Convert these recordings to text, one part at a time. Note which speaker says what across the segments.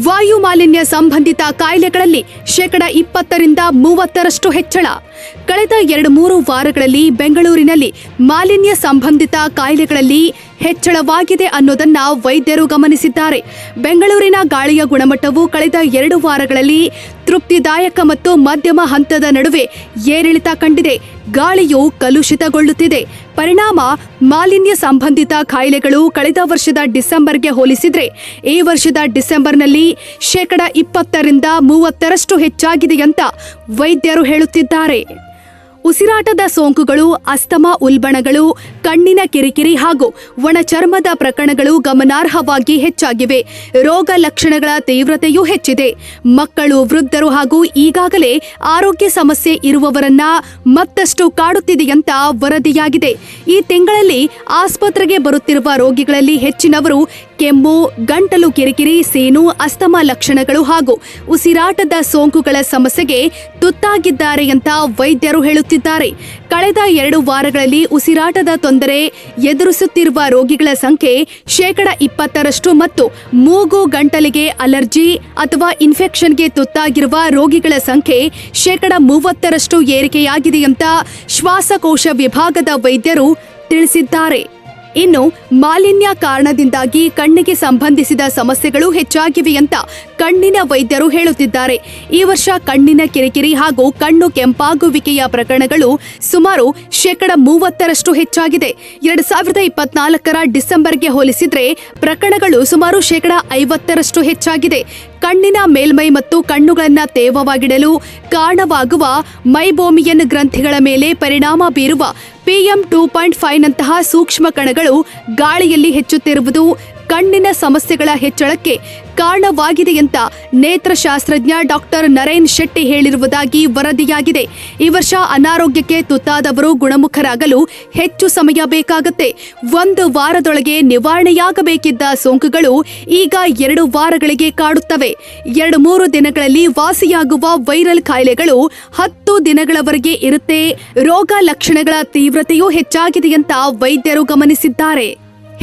Speaker 1: ವಾಯು ಮಾಲಿನ್ಯ ಸಂಬಂಧಿತ ಕಾಯಿಲೆಗಳಲ್ಲಿ 20% 30% ಹೆಚ್ಚಳ. ಕಳೆದ 2-3 ವಾರಗಳಲ್ಲಿ ಬೆಂಗಳೂರಿನಲ್ಲಿ ಮಾಲಿನ್ಯ ಸಂಬಂಧಿತ ಕಾಯಿಲೆಗಳಲ್ಲಿ ಹೆಚ್ಚಳವಾಗಿದೆ ಅನ್ನೋದನ್ನ ವೈದ್ಯರು ಗಮನಿಸಿದ್ದಾರೆ. ಬೆಂಗಳೂರಿನ ಗಾಳಿಯ ಗುಣಮಟ್ಟವು ಕಳೆದ 2 ವಾರಗಳಲ್ಲಿ ತೃಪ್ತಿದಾಯಕ ಮತ್ತು ಮಧ್ಯಮ ಹಂತದ ನಡುವೆ ಏರಿಳಿತ ಕಂಡಿದೆ. ಗಾಳಿಯು ಕಲುಷಿತಗೊಳ್ಳುತ್ತಿದೆ. ಪರಿಣಾಮ ಮಾಲಿನ್ಯ ಸಂಬಂಧಿತ ಕಾಯಿಲೆಗಳು ಕಳೆದ ವರ್ಷದ ಡಿಸೆಂಬರ್ಗೆ ಹೋಲಿಸಿದ್ರೆ ಈ ವರ್ಷದ ಡಿಸೆಂಬರ್ನಲ್ಲಿ 20% 30% ಹೆಚ್ಚಾಗಿದೆ ಅಂತ ವೈದ್ಯರು ಹೇಳುತ್ತಿದ್ದಾರೆ. ಉಸಿರಾಟದ ಸೋಂಕುಗಳು, ಅಸ್ತಮಾ ಉಲ್ಬಣಗಳು, ಕಣ್ಣಿನ ಕಿರಿಕಿರಿ ಹಾಗೂ ಒಣ ಚರ್ಮದ ಪ್ರಕರಣಗಳು ಗಮನಾರ್ಹವಾಗಿ ಹೆಚ್ಚಾಗಿವೆ. ರೋಗ ಲಕ್ಷಣಗಳ ತೀವ್ರತೆಯೂ ಹೆಚ್ಚಿದೆ. ಮಕ್ಕಳು, ವೃದ್ಧರು ಹಾಗೂ ಈಗಾಗಲೇ ಆರೋಗ್ಯ ಸಮಸ್ಯೆ ಇರುವವರನ್ನ ಮತ್ತಷ್ಟು ಕಾಡುತ್ತಿದೆಯಂತ ವರದಿಯಾಗಿದೆ. ಈ ತಿಂಗಳಲ್ಲಿ ಆಸ್ಪತ್ರೆಗೆ ಬರುತ್ತಿರುವ ರೋಗಿಗಳಲ್ಲಿ ಹೆಚ್ಚಿನವರು ಕೆಮ್ಮು, ಗಂಟಲು ಕಿರಿಕಿರಿ, ಸೀನು, ಅಸ್ತಮಾ ಲಕ್ಷಣಗಳು ಹಾಗೂ ಉಸಿರಾಟದ ಸೋಂಕುಗಳ ಸಮಸ್ಯೆಗೆ ತುತ್ತಾಗಿದ್ದಾರೆ ಅಂತ ವೈದ್ಯರು ಹೇಳುತ್ತಿದ್ದಾರೆ. ಕಳೆದ 2 ವಾರಗಳಲ್ಲಿ ಉಸಿರಾಟದ ತೊಂದರೆ ಎದುರಿಸುತ್ತಿರುವ ರೋಗಿಗಳ ಸಂಖ್ಯೆ 20% ಮತ್ತು ಮೂಗು, ಗಂಟಲಿಗೆ ಅಲರ್ಜಿ ಅಥವಾ ಇನ್ಫೆಕ್ಷನ್ಗೆ ತುತ್ತಾಗಿರುವ ರೋಗಿಗಳ ಸಂಖ್ಯೆ 30% ಏರಿಕೆಯಾಗಿದೆ ಅಂತ ಶ್ವಾಸಕೋಶ ವಿಭಾಗದ ವೈದ್ಯರು ತಿಳಿಸಿದ್ದಾರೆ. ಇನ್ನು ಮಾಲಿನ್ಯ ಕಾರಣದಿಂದಾಗಿ ಕಣ್ಣಿಗೆ ಸಂಬಂಧಿಸಿದ ಸಮಸ್ಯೆಗಳು ಹೆಚ್ಚಾಗಿವೆ ಅಂತ ಕಣ್ಣಿನ ವೈದ್ಯರು ಹೇಳುತ್ತಿದ್ದಾರೆ. ಈ ವರ್ಷ ಕಣ್ಣಿನ ಕಿರಿಕಿರಿ ಹಾಗೂ ಕಣ್ಣು ಕೆಂಪಾಗುವಿಕೆಯ ಪ್ರಕರಣಗಳು ಸುಮಾರು 30% ಹೆಚ್ಚಾಗಿದೆ. 2024 ಡಿಸೆಂಬರ್ಗೆ ಹೋಲಿಸಿದ್ರೆ ಪ್ರಕರಣಗಳು ಸುಮಾರು 50% ಹೆಚ್ಚಾಗಿದೆ. ಕಣ್ಣಿನ ಮೇಲ್ಮೈ ಮತ್ತು ಕಣ್ಣುಗಳನ್ನು ತೇವವಾಗಿಡಲು ಕಾರಣವಾಗುವ ಮೈಬೋಮಿಯನ್ ಗ್ರಂಥಿಗಳ ಮೇಲೆ ಪರಿಣಾಮ ಬೀರುವ PM 2.5 ನಂತಹ ಸೂಕ್ಷ್ಮ ಕಣಗಳು ಗಾಳಿಯಲ್ಲಿ ಹೆಚ್ಚುತ್ತಿರುವುದು ಕಣ್ಣಿನ ಸಮಸ್ಯೆಗಳ ಹೆಚ್ಚಳಕ್ಕೆ ಕಾರಣವಾಗಿದೆ ಅಂತ ನೇತ್ರಶಾಸ್ತ್ರಜ್ಞ ಡಾಕ್ಟರ್ ನರೇನ್ ಶೆಟ್ಟಿ ಹೇಳಿರುವುದಾಗಿ ವರದಿಯಾಗಿದೆ. ಈ ವರ್ಷ ಅನಾರೋಗ್ಯಕ್ಕೆ ತುತ್ತಾದವರು ಗುಣಮುಖರಾಗಲು ಹೆಚ್ಚು ಸಮಯ ಬೇಕಾಗುತ್ತೆ. 1 ವಾರದೊಳಗೆ ನಿವಾರಣೆಯಾಗಬೇಕಿದ್ದ ಸೋಂಕುಗಳು ಈಗ 2 ವಾರಗಳಿಗೆ ಕಾಡುತ್ತವೆ. 2-3 ದಿನಗಳಲ್ಲಿ ವಾಸಿಯಾಗುವ ವೈರಲ್ ಕಾಯಿಲೆಗಳು 10 ದಿನಗಳವರೆಗೆ ಇರುತ್ತೆ. ರೋಗ ಲಕ್ಷಣಗಳ ತೀವ್ರತೆಯೂ ಹೆಚ್ಚಾಗಿದೆ ಅಂತ ವೈದ್ಯರು ಗಮನಿಸಿದ್ದಾರೆ.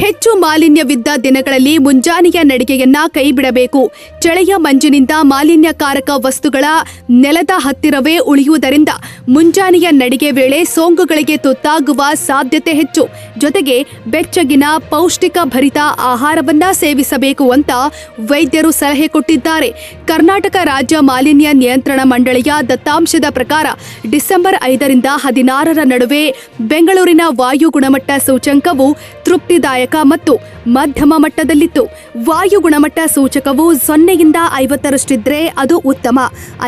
Speaker 1: ಹೆಚ್ಚು ಮಾಲಿನ್ಯವಿದ್ದ ದಿನಗಳಲ್ಲಿ ಮುಂಜಾನೆಯ ನಡಿಗೆಯನ್ನ ಕೈಬಿಡಬೇಕು. ಚಳಿಯ ಮಂಜಿನಿಂದ ಮಾಲಿನ್ಯಕಾರಕ ವಸ್ತುಗಳ ನೆಲದ ಹತ್ತಿರವೇ ಉಳಿಯುವುದರಿಂದ ಮುಂಜಾನೆಯ ನಡಿಗೆ ವೇಳೆ ಸೋಂಕುಗಳಿಗೆ ತುತ್ತಾಗುವ ಸಾಧ್ಯತೆ ಹೆಚ್ಚು. ಜೊತೆಗೆ ಬೆಚ್ಚಗಿನ ಪೌಷ್ಟಿಕ ಭರಿತ ಆಹಾರವನ್ನ ಸೇವಿಸಬೇಕು ಅಂತ ವೈದ್ಯರು ಸಲಹೆ ಕೊಟ್ಟಿದ್ದಾರೆ. ಕರ್ನಾಟಕ ರಾಜ್ಯ ಮಾಲಿನ್ಯ ನಿಯಂತ್ರಣ ಮಂಡಳಿಯ ದತ್ತಾಂಶದ ಪ್ರಕಾರ ಡಿಸೆಂಬರ್ 5ರಿಂದ 16 ನಡುವೆ ಬೆಂಗಳೂರಿನ ವಾಯು ಗುಣಮಟ್ಟ ಸೂಚ್ಯಂಕವು ತೃಪ್ತಿದಾಯಕ ಮತ್ತು ಮಧ್ಯಮ ಮಟ್ಟದಲ್ಲಿತ್ತು. ವಾಯು ಗುಣಮಟ್ಟ ಸೂಚಕವು 0ರಿಂದ 50 ಇದ್ರೆ ಅದು ಉತ್ತಮ,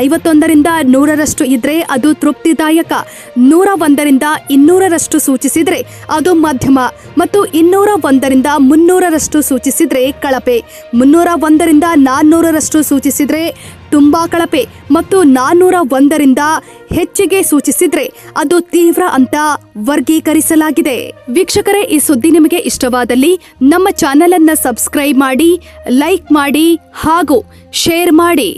Speaker 1: 51ರಿಂದ 100 ಇದ್ರೆ ಅದು ತೃಪ್ತಿದಾಯಕ, 101ರಿಂದ 200 ಸೂಚಿಸಿದ್ರೆ ಅದು ಮಧ್ಯಮ ಮತ್ತು 201ರಿಂದ 300 ಸೂಚಿಸಿದ್ರೆ ಕಳಪೆ, 301ರಿಂದ 400 ಸೂಚಿಸಿದ್ರೆ ತುಂಬಾ ಕಳಪೆ ಮತ್ತು 401ರಿಂದ ಹೆಚ್ಚಿಗೆ ಸೂಚಿಸಿದ್ರೆ ಅದು ತೀವ್ರ ಅಂತ ವರ್ಗೀಕರಿಸಲಾಗಿದೆ. ವೀಕ್ಷಕರೇ, ಈ ಸುದ್ದಿ ನಿಮಗೆ ಇಷ್ಟವಾದಲ್ಲಿ ನಮ್ಮ ಚಾನೆಲ್ ಅನ್ನು ಸಬ್ಸ್ಕ್ರೈಬ್ ಮಾಡಿ, ಲೈಕ್ ಮಾಡಿ ಹಾಗೂ ಶೇರ್ ಮಾಡಿ.